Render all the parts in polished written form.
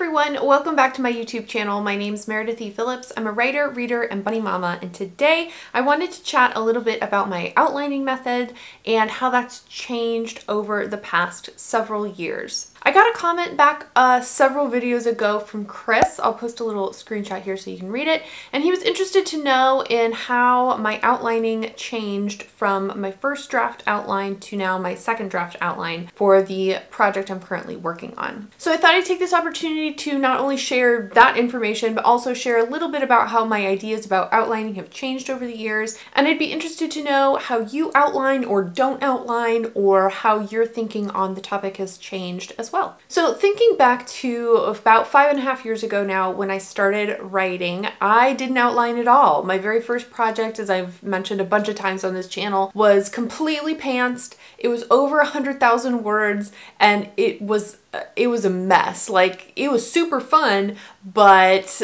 everyone, welcome back to my YouTube channel. My name's Meredith Phillips. I'm a writer, reader, and bunny mama, and today I wanted to chat a little bit about my outlining method and how that's changed over the past several years. I got a comment back several videos ago from Chris. I'll post a little screenshot here so you can read it. And he was interested to know in how my outlining changed from my first draft outline to now my second draft outline for the project I'm currently working on. So I thought I'd take this opportunity to not only share that information, but also share a little bit about how my ideas about outlining have changed over the years. And I'd be interested to know how you outline or don't outline, or how your thinking on the topic has changed as well. So thinking back to about 5.5 years ago now when I started writing, I didn't outline at all. My very first project, as I've mentioned a bunch of times on this channel, was completely pantsed. It was over 100,000 words and it was a mess. Like, it was super fun, but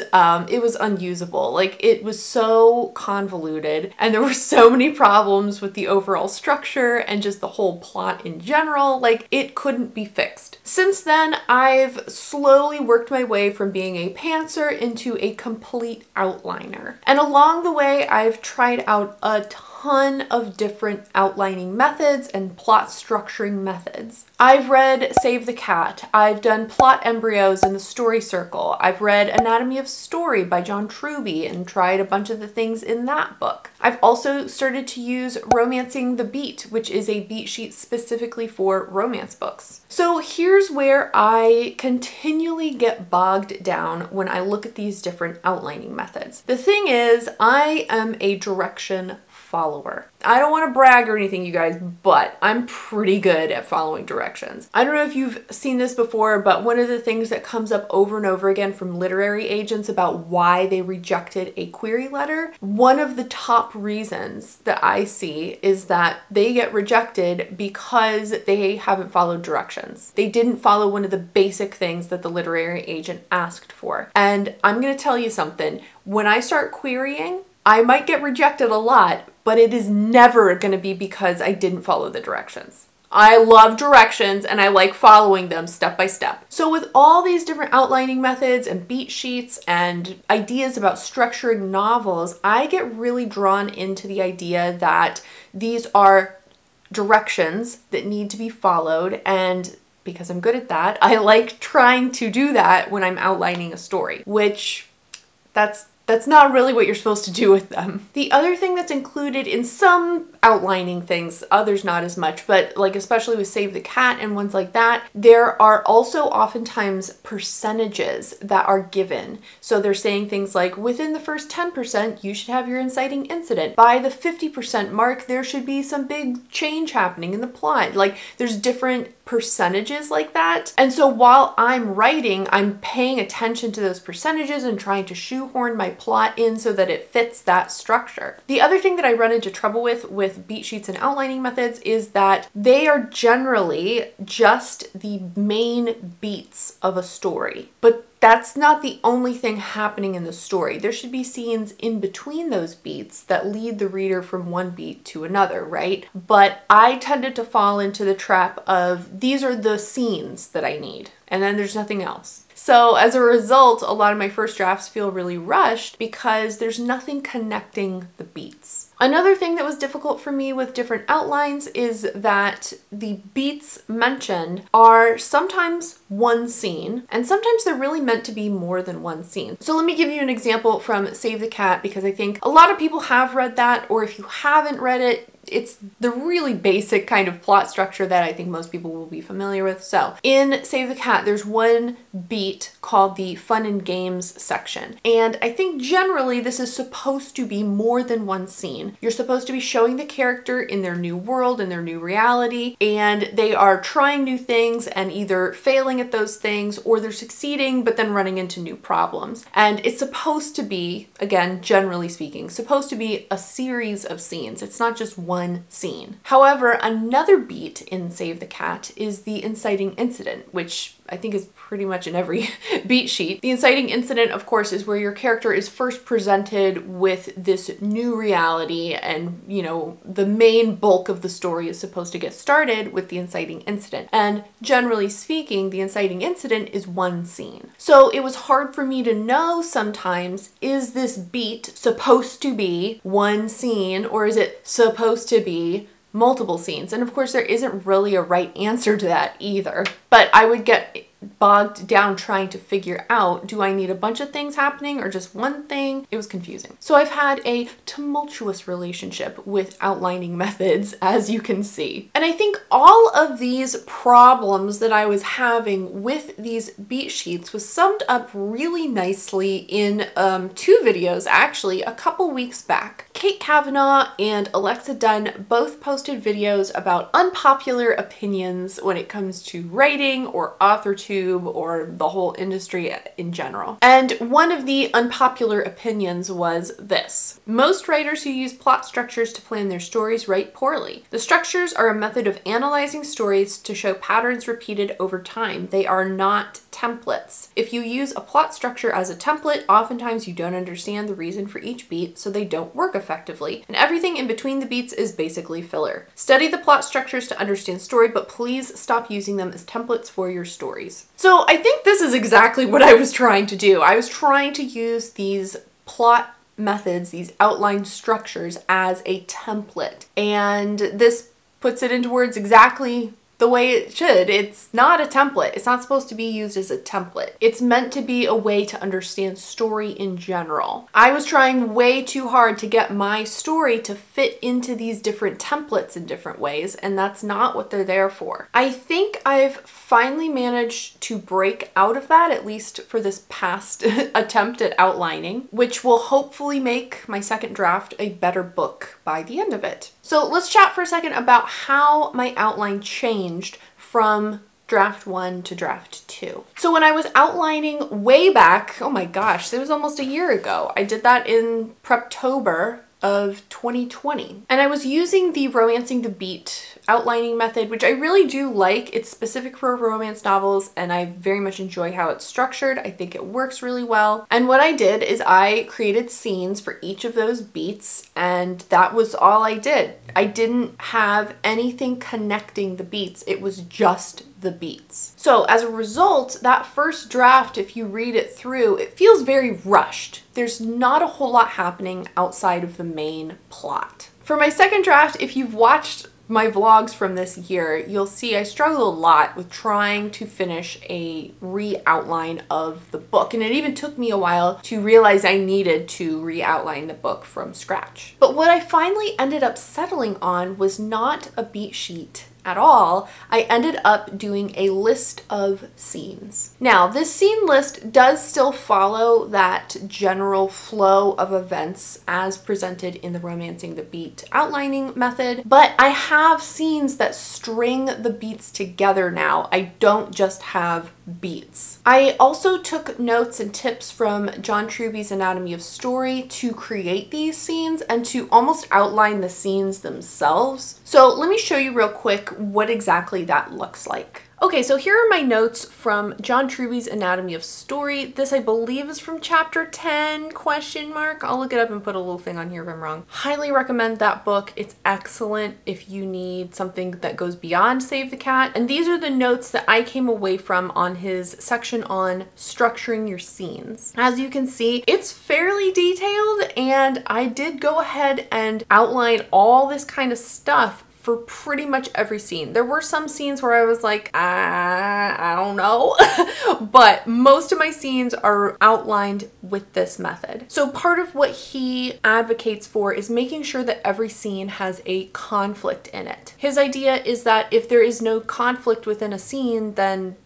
it was unusable. Like, it was so convoluted and there were so many problems with the overall structure and just the whole plot in general. Like, it couldn't be fixed. Since then, I've slowly worked my way from being a pantser into a complete outliner. And along the way, I've tried out a ton of different outlining methods and plot structuring methods. I've read Save the Cat. I've done plot embryos in the story circle. I've read Anatomy of Story by John Truby and tried a bunch of the things in that book. I've also started to use Romancing the Beat, which is a beat sheet specifically for romance books. So here's where I continually get bogged down when I look at these different outlining methods. The thing is, I am a direction follower. I don't want to brag or anything, you guys, but I'm pretty good at following directions. I don't know if you've seen this before, but one of the things that comes up over and over again from literary agents about why they rejected a query letter, one of the top reasons that I see is that they get rejected because they haven't followed directions. They didn't follow one of the basic things that the literary agent asked for. And I'm going to tell you something. When I start querying, I might get rejected a lot, but it is never going to be because I didn't follow the directions. I love directions and I like following them step by step. So with all these different outlining methods and beat sheets and ideas about structuring novels, I get really drawn into the idea that these are directions that need to be followed, and because I'm good at that, I like trying to do that when I'm outlining a story, which that's not really what you're supposed to do with them. The other thing that's included in some outlining things, others not as much, but like especially with Save the Cat and ones like that, there are also oftentimes percentages that are given. So they're saying things like, within the first 10%, you should have your inciting incident. By the 50% mark, there should be some big change happening in the plot. Like, there's different percentages like that. And so while I'm writing, I'm paying attention to those percentages and trying to shoehorn my plot in so that it fits that structure. The other thing that I run into trouble with beat sheets and outlining methods is that they are generally just the main beats of a story, but that's not the only thing happening in the story. There should be scenes in between those beats that lead the reader from one beat to another, right? But I tended to fall into the trap of, these are the scenes that I need, and then there's nothing else. So as a result, a lot of my first drafts feel really rushed because there's nothing connecting the beats. Another thing that was difficult for me with different outlines is that the beats mentioned are sometimes one scene, and sometimes they're really meant to be more than one scene. So let me give you an example from Save the Cat, because I think a lot of people have read that, or if you haven't read it, it's the really basic kind of plot structure that I think most people will be familiar with. So in Save the Cat, there's one beat called the Fun and Games section. And I think generally this is supposed to be more than one scene. You're supposed to be showing the character in their new world, in their new reality, and they are trying new things and either failing at those things or they're succeeding but then running into new problems. And it's supposed to be, again, generally speaking, supposed to be a series of scenes. It's not just one scene. However, another beat in Save the Cat is the inciting incident, which I think is pretty much in every beat sheet. The inciting incident, of course, is where your character is first presented with this new reality, and you know, the main bulk of the story is supposed to get started with the inciting incident. And generally speaking, the inciting incident is one scene. So it was hard for me to know sometimes, is this beat supposed to be one scene or is it supposed to be multiple scenes? And of course, there isn't really a right answer to that either. But I would get bogged down trying to figure out, do I need a bunch of things happening or just one thing? It was confusing. So I've had a tumultuous relationship with outlining methods, as you can see. And I think all of these problems that I was having with these beat sheets was summed up really nicely in 2 videos, actually, a couple weeks back. Kate Kavanaugh and Alexa Dunn both posted videos about unpopular opinions when it comes to writing or AuthorTube or the whole industry in general. And one of the unpopular opinions was this: most writers who use plot structures to plan their stories write poorly. The structures are a method of analyzing stories to show patterns repeated over time. They are not templates. If you use a plot structure as a template, oftentimes you don't understand the reason for each beat, so they don't work effectively. And everything in between the beats is basically filler. Study the plot structures to understand story, but please stop using them as templates for your stories. So I think this is exactly what I was trying to do. I was trying to use these plot methods, these outline structures, as a template. And this puts it into words exactly the way it should. It's not a template. It's not supposed to be used as a template. It's meant to be a way to understand story in general. I was trying way too hard to get my story to fit into these different templates in different ways, and that's not what they're there for. I think I've finally managed to break out of that, at least for this past attempt at outlining, which will hopefully make my second draft a better book by the end of it. So let's chat for a second about how my outline changed from draft 1 to draft 2. So when I was outlining way back, oh my gosh, it was almost a year ago. I did that in Preptober of 2020. And I was using the Romancing the Beat outlining method, which I really do like. It's specific for romance novels, and I very much enjoy how it's structured. I think it works really well. And what I did is I created scenes for each of those beats, and that was all I did. I didn't have anything connecting the beats. It was just the beats. So as a result, that first draft, if you read it through, it feels very rushed. There's not a whole lot happening outside of the main plot. For my second draft, if you've watched my vlogs from this year, you'll see I struggle a lot with trying to finish a re-outline of the book. And it even took me a while to realize I needed to re-outline the book from scratch. But what I finally ended up settling on was not a beat sheet at all. I ended up doing a list of scenes. Now, this scene list does still follow that general flow of events as presented in the Romancing the Beat outlining method, but I have scenes that string the beats together now. I don't just have beats. I also took notes and tips from John Truby's Anatomy of Story to create these scenes and to almost outline the scenes themselves. So let me show you real quick what exactly that looks like. Okay, so here are my notes from John Truby's Anatomy of Story. This, I believe, is from chapter 10, question mark. I'll look it up and put a little thing on here if I'm wrong. Highly recommend that book. It's excellent if you need something that goes beyond Save the Cat. And these are the notes that I came away from on his section on structuring your scenes. As you can see, it's fairly detailed, and I did go ahead and outline all this kind of stuff for pretty much every scene. There were some scenes where I was like, I don't know, but most of my scenes are outlined with this method. So part of what he advocates for is making sure that every scene has a conflict in it. His idea is that if there is no conflict within a scene, then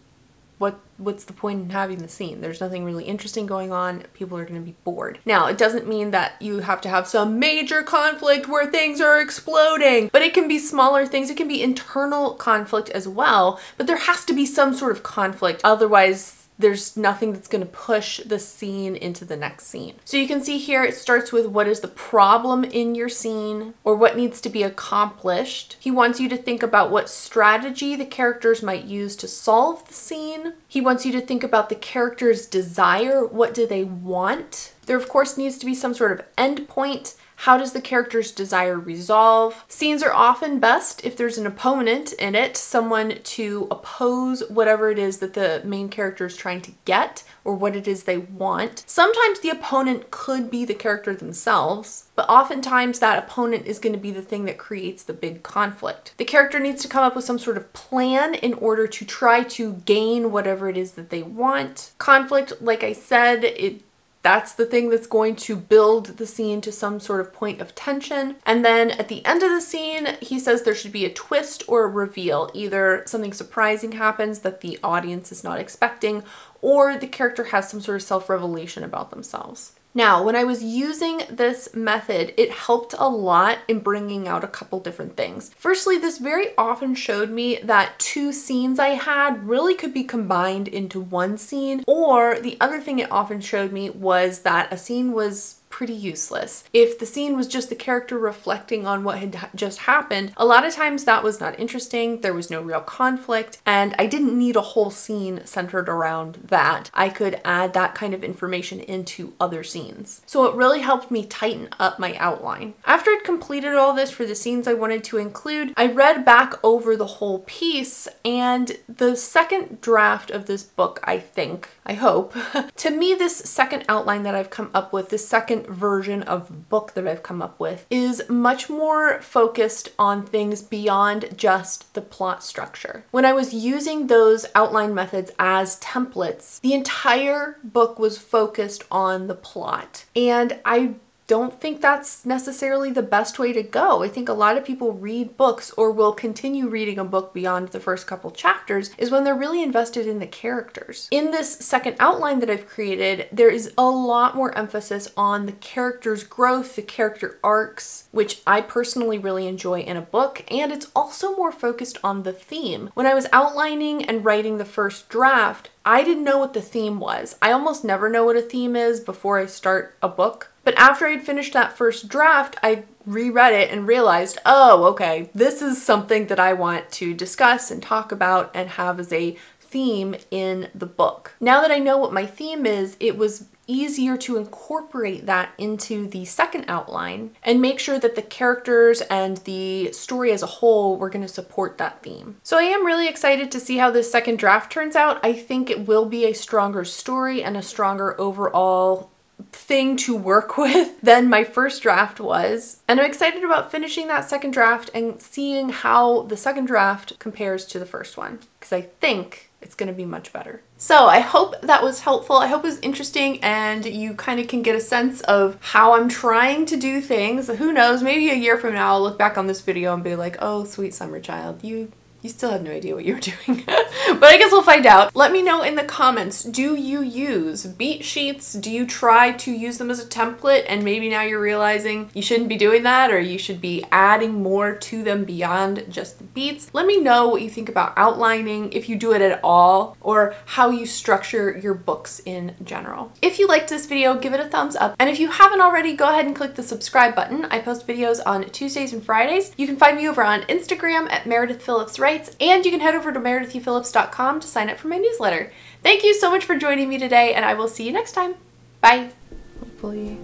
what's the point in having the scene? There's nothing really interesting going on. People are going to be bored. Now, it doesn't mean that you have to have some major conflict where things are exploding, but it can be smaller things. It can be internal conflict as well, but there has to be some sort of conflict. Otherwise, there's nothing that's going to push the scene into the next scene. So you can see here it starts with what is the problem in your scene or what needs to be accomplished. He wants you to think about what strategy the characters might use to solve the scene. He wants you to think about the character's desire. What do they want? There, of course, needs to be some sort of end point. How does the character's desire resolve? Scenes are often best if there's an opponent in it, someone to oppose whatever it is that the main character is trying to get or what it is they want. Sometimes the opponent could be the character themselves, but oftentimes that opponent is going to be the thing that creates the big conflict. The character needs to come up with some sort of plan in order to try to gain whatever it is that they want. Conflict, like I said, that's the thing that's going to build the scene to some sort of point of tension. And then at the end of the scene, he says there should be a twist or a reveal. Either something surprising happens that the audience is not expecting, or the character has some sort of self-revelation about themselves. Now, when I was using this method, it helped a lot in bringing out a couple different things. Firstly, this very often showed me that two scenes I had really could be combined into one scene, or the other thing it often showed me was that a scene was pretty useless. If the scene was just the character reflecting on what had just happened, a lot of times that was not interesting, there was no real conflict, and I didn't need a whole scene centered around that. I could add that kind of information into other scenes. So it really helped me tighten up my outline. After I'd completed all this for the scenes I wanted to include, I read back over the whole piece, and the second draft of this book, I hope, to me this second outline that I've come up with, this second version of book that I've come up with, is much more focused on things beyond just the plot structure. When I was using those outline methods as templates, the entire book was focused on the plot. And I don't think that's necessarily the best way to go. I think a lot of people read books or will continue reading a book beyond the first couple chapters is when they're really invested in the characters. In this second outline that I've created, there is a lot more emphasis on the character's growth, the character arcs, which I personally really enjoy in a book, and it's also more focused on the theme. When I was outlining and writing the first draft, I didn't know what the theme was. I almost never know what a theme is before I start a book. But after I'd finished that first draft, I reread it and realized, oh, okay, this is something that I want to discuss and talk about and have as a theme in the book. Now that I know what my theme is, it was easier to incorporate that into the second outline and make sure that the characters and the story as a whole were going to support that theme. So I am really excited to see how this second draft turns out. I think it will be a stronger story and a stronger overall thing to work with than my first draft was. And I'm excited about finishing that second draft and seeing how the second draft compares to the first one, because I think it's going to be much better. So I hope that was helpful. I hope it was interesting and you kind of can get a sense of how I'm trying to do things. Who knows, maybe a year from now I'll look back on this video and be like, oh, sweet summer child, you still had no idea what you were doing. But I guess we'll find out. Let me know in the comments, do you use beat sheets? Do you try to use them as a template and maybe now you're realizing you shouldn't be doing that, or you should be adding more to them beyond just the beats? Let me know what you think about outlining, if you do it at all, or how you structure your books in general. If you liked this video, give it a thumbs up. And if you haven't already, go ahead and click the subscribe button. I post videos on Tuesdays and Fridays. You can find me over on Instagram at Meredith Phillips Writes, and you can head over to meredithphillips.com to sign up for my newsletter. Thank you so much for joining me today, and I will see you next time. Bye. Hopefully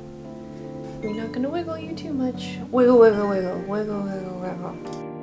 we're not gonna wiggle you too much. Wiggle, wiggle, wiggle, wiggle, wiggle, wiggle.